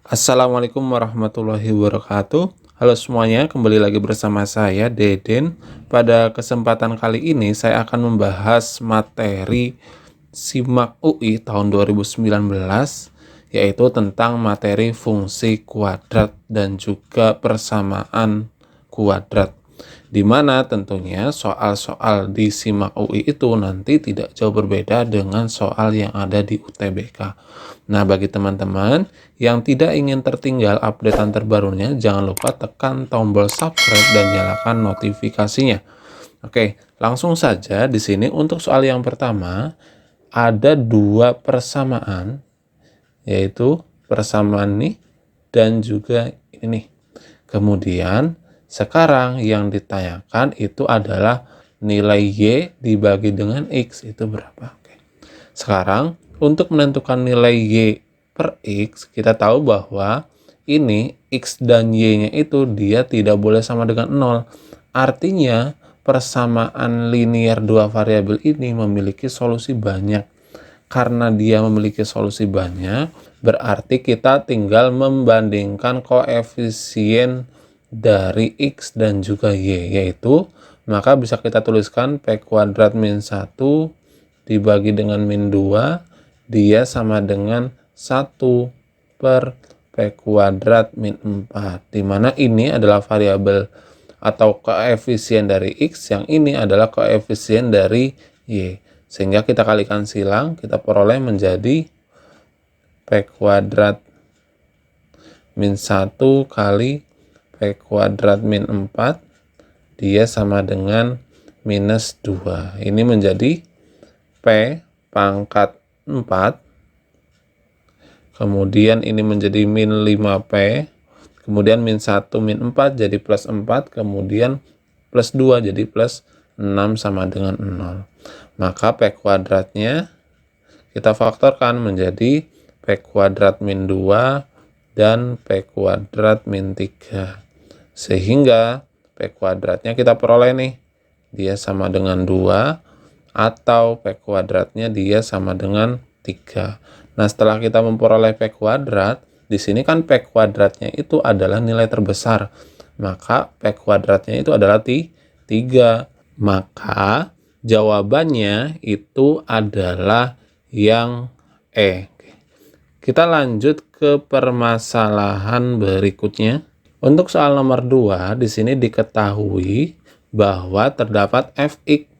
Assalamualaikum warahmatullahi wabarakatuh. Halo semuanya, kembali lagi bersama saya Deden. Pada kesempatan kali ini saya akan membahas materi SIMAK UI tahun 2019, yaitu tentang materi fungsi kuadrat dan juga persamaan kuadrat. Di mana tentunya soal-soal di SIMAK UI itu nanti tidak jauh berbeda dengan soal yang ada di UTBK. Nah, bagi teman-teman yang tidak ingin tertinggal updatean terbarunya, jangan lupa tekan tombol subscribe dan nyalakan notifikasinya. Oke, langsung saja di sini untuk soal yang pertama ada dua persamaan, yaitu persamaan ini dan juga ini. Kemudian sekarang yang ditanyakan itu adalah nilai Y dibagi dengan X itu berapa. Oke. Sekarang untuk menentukan nilai Y per X, kita tahu bahwa ini X dan Y-nya itu dia tidak boleh sama dengan 0. Artinya persamaan linear dua variabel ini memiliki solusi banyak. Karena dia memiliki solusi banyak, berarti kita tinggal membandingkan koefisien dari X dan juga Y, yaitu maka bisa kita tuliskan P kuadrat min 1 dibagi dengan min 2, dia sama dengan 1 per P kuadrat min 4, dimana ini adalah variabel atau koefisien dari X, yang ini adalah koefisien dari Y. Sehingga kita kalikan silang, kita peroleh menjadi P kuadrat min 1 kali P kuadrat min 4, dia sama dengan minus 2. Ini menjadi P pangkat 4, kemudian ini menjadi min 5P, kemudian min 1 min 4 jadi plus 4, kemudian plus 2 jadi plus 6 sama dengan 0. Maka P kuadratnya kita faktorkan menjadi P kuadrat min 2 dan P kuadrat min 3. Sehingga P kuadratnya kita peroleh nih, dia sama dengan 2, atau P kuadratnya dia sama dengan 3. Nah, setelah kita memperoleh P kuadrat, di sini kan P kuadratnya itu adalah nilai terbesar. Maka P kuadratnya itu adalah 3. Maka jawabannya itu adalah yang E. Kita lanjut ke permasalahan berikutnya. Untuk soal nomor 2, di sini diketahui bahwa terdapat fx,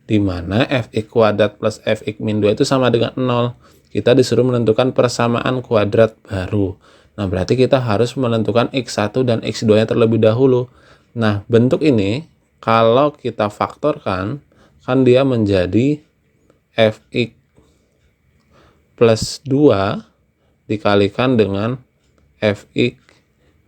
di mana fx kuadrat plus fx min 2 itu sama dengan 0. Kita disuruh menentukan persamaan kuadrat baru. Nah, berarti kita harus menentukan x1 dan x2-nya terlebih dahulu. Nah, bentuk ini kalau kita faktorkan, kan dia menjadi fx plus 2 dikalikan dengan fx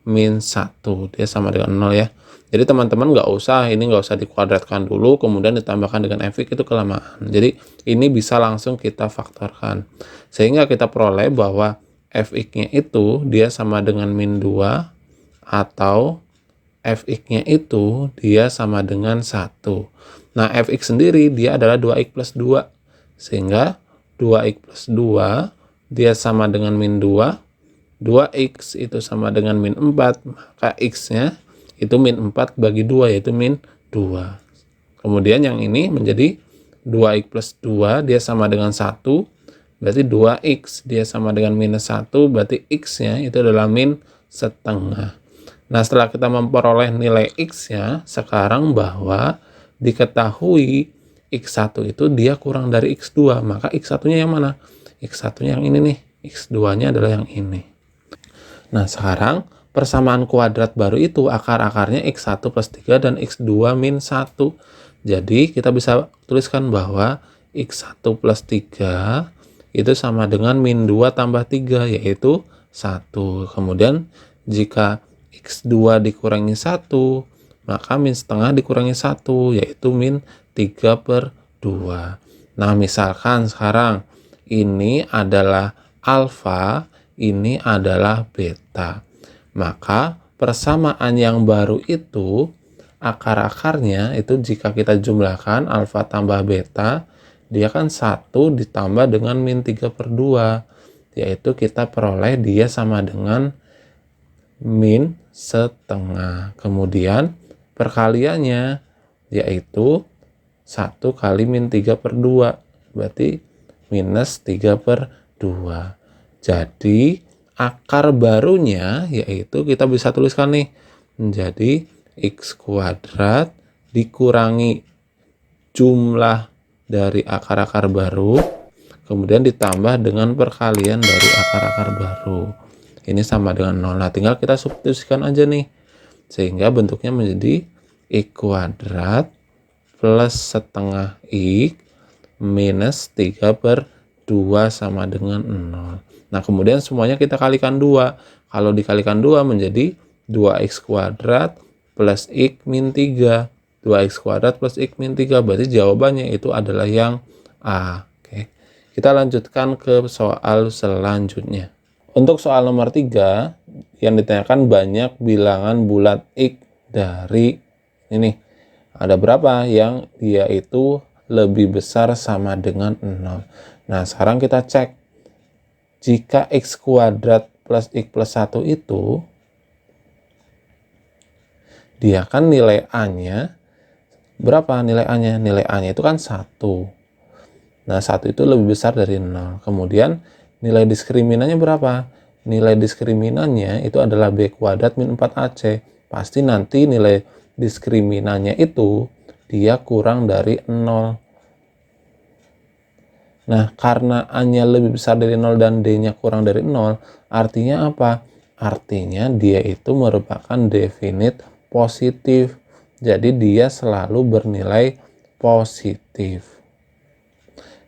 min 1. Dia sama dengan 0 ya. Jadi teman-teman nggak usah dikuadratkan dulu, kemudian ditambahkan dengan fx, itu kelamaan. Jadi ini bisa langsung kita faktorkan. Sehingga kita peroleh bahwa fx-nya itu dia sama dengan min 2, atau fx-nya itu dia sama dengan 1. Nah, fx sendiri dia adalah 2x plus 2. Sehingga 2x plus 2 dia sama dengan min 2. 2x itu sama dengan min 4. Maka x-nya itu min 4 bagi 2, yaitu min 2. Kemudian yang ini menjadi 2x plus 2 dia sama dengan 1. Berarti 2x dia sama dengan minus 1. Berarti x-nya itu adalah min setengah. Nah, setelah kita memperoleh nilai x-nya, sekarang bahwa diketahui x1 itu dia kurang dari x2. Maka x1-nya yang mana? X1-nya yang ini nih. X2-nya adalah yang ini. Nah, sekarang persamaan kuadrat baru itu akar-akarnya x1 plus 3 dan x2 min 1. Jadi kita bisa tuliskan bahwa x1 plus 3 itu sama dengan min 2 tambah 3, yaitu 1. Kemudian jika x2 dikurangi 1, maka min setengah dikurangi 1, yaitu min 3 per 2. Nah, misalkan sekarang ini adalah alfa, ini adalah beta. Maka persamaan yang baru itu akar-akarnya itu jika kita jumlahkan alfa tambah beta, dia kan 1 ditambah dengan min 3 per 2, yaitu kita peroleh dia sama dengan min setengah. Kemudian perkaliannya yaitu 1 kali min 3/2. Berarti minus 3/2. Jadi akar barunya yaitu kita bisa tuliskan nih menjadi x kuadrat dikurangi jumlah dari akar-akar baru, kemudian ditambah dengan perkalian dari akar-akar baru. Ini sama dengan 0. Nah, tinggal kita substitusikan aja nih. Sehingga bentuknya menjadi x kuadrat plus setengah x minus 3/2 sama dengan 0. Nah, kemudian semuanya kita kalikan 2. Kalau dikalikan 2 menjadi 2x kuadrat plus x min 3. 2x kuadrat plus x min 3. Berarti jawabannya itu adalah yang A. Oke. Kita lanjutkan ke soal selanjutnya. Untuk soal nomor 3, yang ditanyakan banyak bilangan bulat x dari ini. Ada berapa yang dia itu lebih besar sama dengan 0. Nah, sekarang kita cek. Jika x kuadrat plus x plus 1 itu, dia kan nilai A-nya berapa nilai A-nya? Nilai A-nya itu kan 1. Nah, 1 itu lebih besar dari 0. Kemudian nilai diskriminannya berapa? Nilai diskriminannya itu adalah B kuadrat min 4AC. Pasti nanti nilai diskriminannya itu dia kurang dari 0. Nah, karena A-nya lebih besar dari 0 dan D-nya kurang dari 0, artinya apa? Artinya dia itu merupakan definite positif. Jadi dia selalu bernilai positif.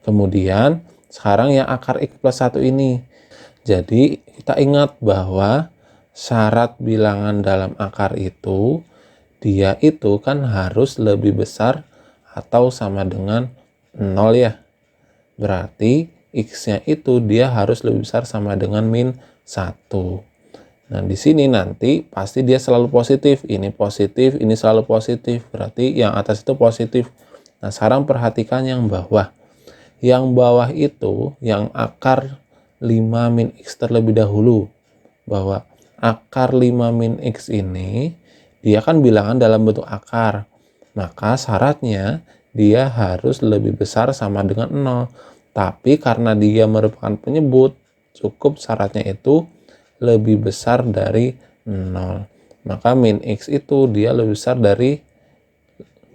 Kemudian, sekarang yang akar x plus 1 ini. Jadi, kita ingat bahwa syarat bilangan dalam akar itu, dia itu kan harus lebih besar atau sama dengan 0 ya. Berarti x-nya itu dia harus lebih besar sama dengan min 1. Nah, di sini nanti pasti dia selalu positif. Ini positif, ini selalu positif. Berarti yang atas itu positif. Nah, sekarang perhatikan yang bawah. Yang bawah itu yang akar 5 min x terlebih dahulu. Bahwa akar 5 min x ini dia kan bilangan dalam bentuk akar. Maka syaratnya dia harus lebih besar sama dengan 0. Tapi karena dia merupakan penyebut, cukup syaratnya itu lebih besar dari 0. Maka min x itu dia lebih besar dari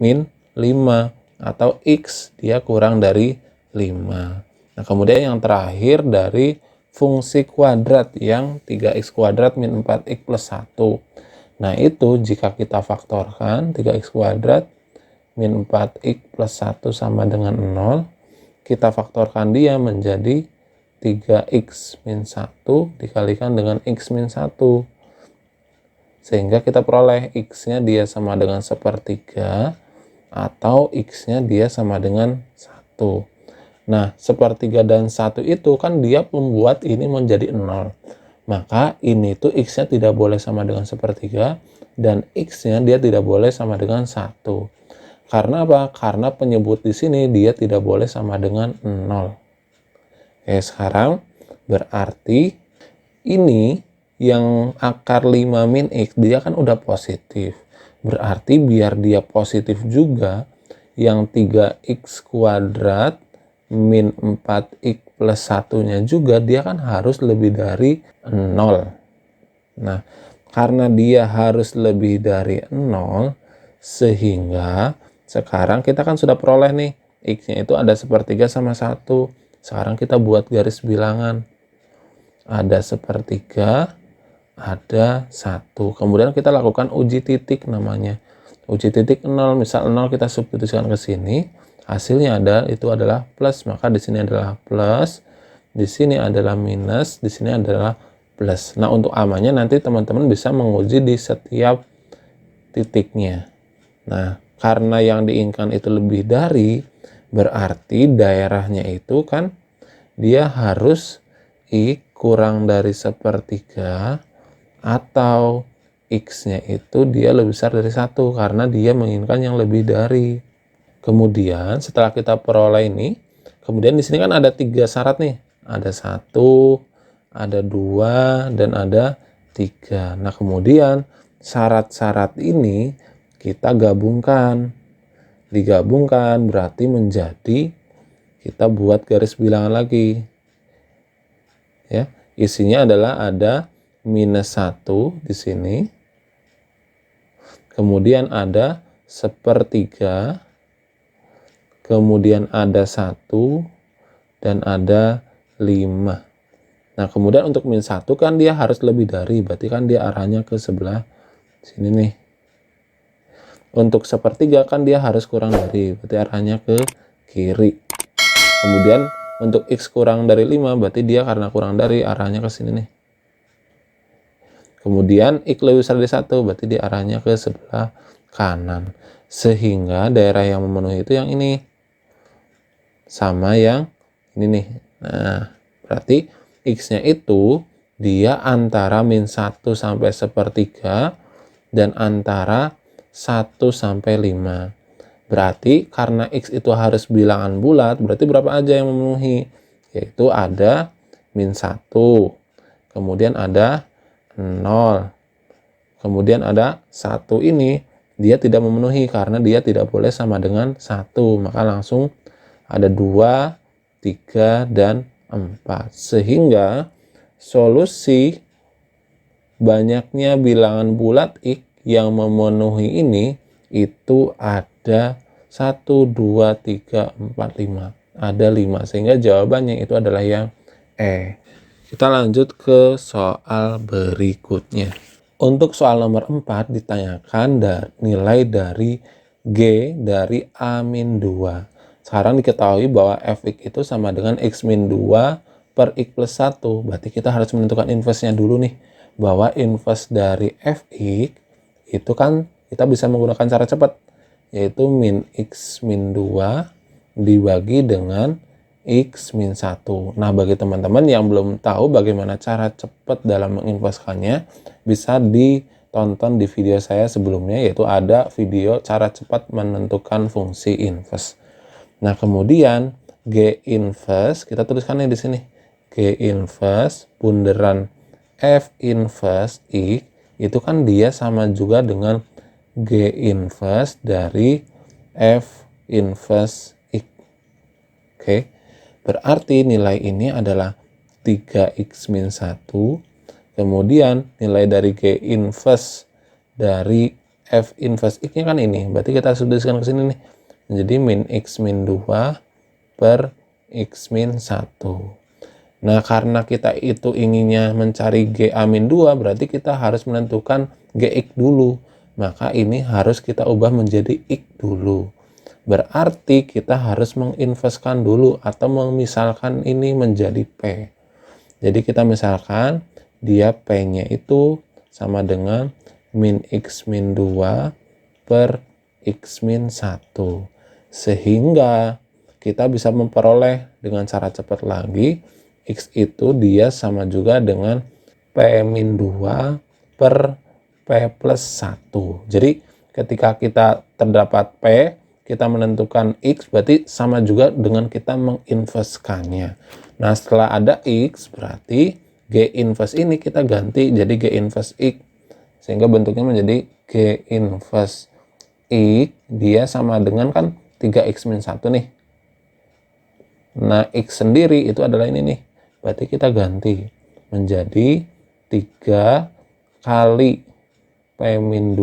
min 5. Atau x dia kurang dari 5. Nah, kemudian yang terakhir dari fungsi kuadrat yang 3x kuadrat min 4x plus 1. Nah, itu jika kita faktorkan 3x kuadrat min 4x plus 1 sama dengan 0, kita faktorkan dia menjadi 3x min 1 dikalikan dengan x min 1. Sehingga kita peroleh x-nya dia sama dengan 1/3 atau x-nya dia sama dengan 1. Nah, 1/3 dan 1 itu kan dia membuat ini menjadi 0. Maka ini tuh x-nya tidak boleh sama dengan 1/3 dan x-nya dia tidak boleh sama dengan 1. Karena apa? Karena penyebut di sini dia tidak boleh sama dengan 0. Oke, sekarang berarti ini yang akar 5 min x dia kan udah positif. Berarti biar dia positif juga, yang 3x kuadrat min 4x plus 1-nya juga dia kan harus lebih dari 0. Nah, karena dia harus lebih dari 0, sehingga sekarang kita kan sudah peroleh nih, x-nya itu ada 1/3 sama 1. Sekarang kita buat garis bilangan. Ada 1/3, ada 1. Kemudian kita lakukan uji titik namanya. Uji titik 0, misal 0 kita substitusikan ke sini. Hasilnya itu adalah plus, maka di sini adalah plus, di sini adalah minus, di sini adalah plus. Nah, untuk amannya nanti teman-teman bisa menguji di setiap titiknya. Nah, karena yang diinginkan itu lebih dari, berarti daerahnya itu kan dia harus x kurang dari 1/3 atau x-nya itu dia lebih besar dari 1 karena dia menginginkan yang lebih dari. Kemudian setelah kita peroleh ini, kemudian di sini kan ada 3 syarat nih. Ada 1, ada 2, dan ada 3. Nah, kemudian syarat-syarat ini kita gabungkan. Digabungkan berarti menjadi, kita buat garis bilangan lagi. Ya, isinya adalah ada -1 di sini. Kemudian ada 1/3. Kemudian ada 1 dan ada 5. Nah, kemudian untuk -1 kan dia harus lebih dari, berarti kan dia arahnya ke sebelah sini nih. Untuk 1/3 kan dia harus kurang dari, berarti arahnya ke kiri. Kemudian untuk X kurang dari 5, berarti dia karena kurang dari arahnya ke sini nih. Kemudian X lebih besar dari 1, berarti dia arahnya ke sebelah kanan. Sehingga daerah yang memenuhi itu yang ini. Sama yang ini nih. Nah, berarti X-nya itu dia antara -1 sampai 1/3 dan antara 1 sampai 5. Berarti karena X itu harus bilangan bulat, berarti berapa aja yang memenuhi? Yaitu ada -1, kemudian ada 0, kemudian ada 1 ini dia tidak memenuhi karena dia tidak boleh sama dengan 1, maka langsung ada 2, 3, dan 4. Sehingga solusi banyaknya bilangan bulat X yang memenuhi ini itu ada 1, 2, 3, 4, 5. Ada 5. Sehingga jawabannya itu adalah yang E. Kita lanjut ke soal berikutnya. Untuk soal nomor 4 ditanyakan nilai dari G dari A-2. Sekarang diketahui bahwa Fx itu sama dengan X-2 per X plus 1. Berarti kita harus menentukan inverse-nya dulu nih. Bahwa inverse dari Fx itu kan kita bisa menggunakan cara cepat. Yaitu min X-2 dibagi dengan X-1. Nah, bagi teman-teman yang belum tahu bagaimana cara cepat dalam menginverskannya, bisa ditonton di video saya sebelumnya, yaitu ada video cara cepat menentukan fungsi inverse. Nah, kemudian G inverse kita tuliskannya di sini. G inverse bunderan F inverse X itu kan dia sama juga dengan G inverse dari F inverse X. Oke. Berarti nilai ini adalah 3x-1. Kemudian nilai dari G inverse dari F inverse X-nya kan ini. Berarti kita tuliskan ke sini nih. Menjadi min X-2 per X-1. Nah, karena kita itu inginnya mencari GA-2, berarti kita harus menentukan GX dulu. Maka ini harus kita ubah menjadi X dulu. Berarti kita harus menginverskan dulu atau memisalkan ini menjadi P. Jadi kita misalkan dia P-nya itu sama dengan min X-2 per X-1. Sehingga kita bisa memperoleh dengan cara cepat lagi, X itu dia sama juga dengan P-2 per P plus 1. Jadi ketika kita terdapat P, kita menentukan X, berarti sama juga dengan kita menginverskannya. Nah, setelah ada X, berarti G inverse ini kita ganti jadi G inverse X. Sehingga bentuknya menjadi G inverse X, dia sama dengan kan 3x-1 nih. Nah, X sendiri itu adalah ini nih. Berarti kita ganti menjadi 3 kali P-2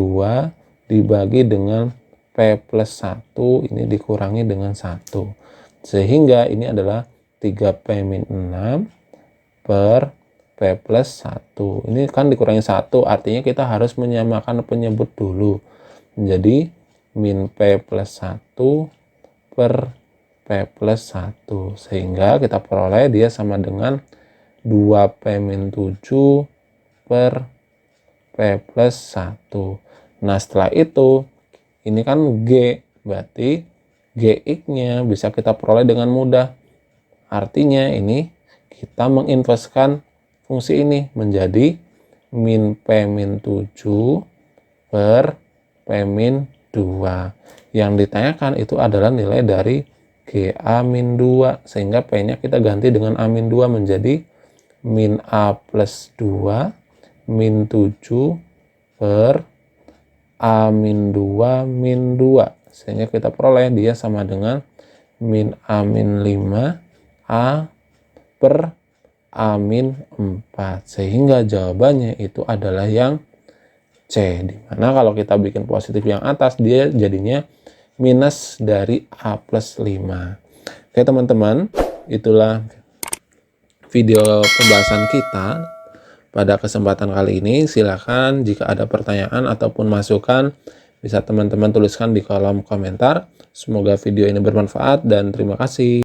dibagi dengan P plus 1, ini dikurangi dengan 1. Sehingga ini adalah 3P-6 per P plus 1. Ini kan dikurangi 1, artinya kita harus menyamakan penyebut dulu. Menjadi min P plus 1 per P plus 1. Sehingga kita peroleh dia sama dengan 2P-7 per P plus 1. Nah, setelah itu, ini kan G, berarti GX-nya bisa kita peroleh dengan mudah. Artinya ini kita menginverskan fungsi ini menjadi min P-7 per P-2. Yang ditanyakan itu adalah nilai dari GA-2, sehingga P-nya kita ganti dengan A-2 menjadi min A plus 2 min 7 per A min 2 min 2. Sehingga kita peroleh dia sama dengan min A min 5 A per A min 4. Sehingga jawabannya itu adalah yang C. Dimana kalau kita bikin positif yang atas, dia jadinya minus dari A plus 5. Oke teman-teman, itulah video pembahasan kita pada kesempatan kali ini. Silakan jika ada pertanyaan ataupun masukan, bisa teman-teman tuliskan di kolom komentar. Semoga video ini bermanfaat dan terima kasih.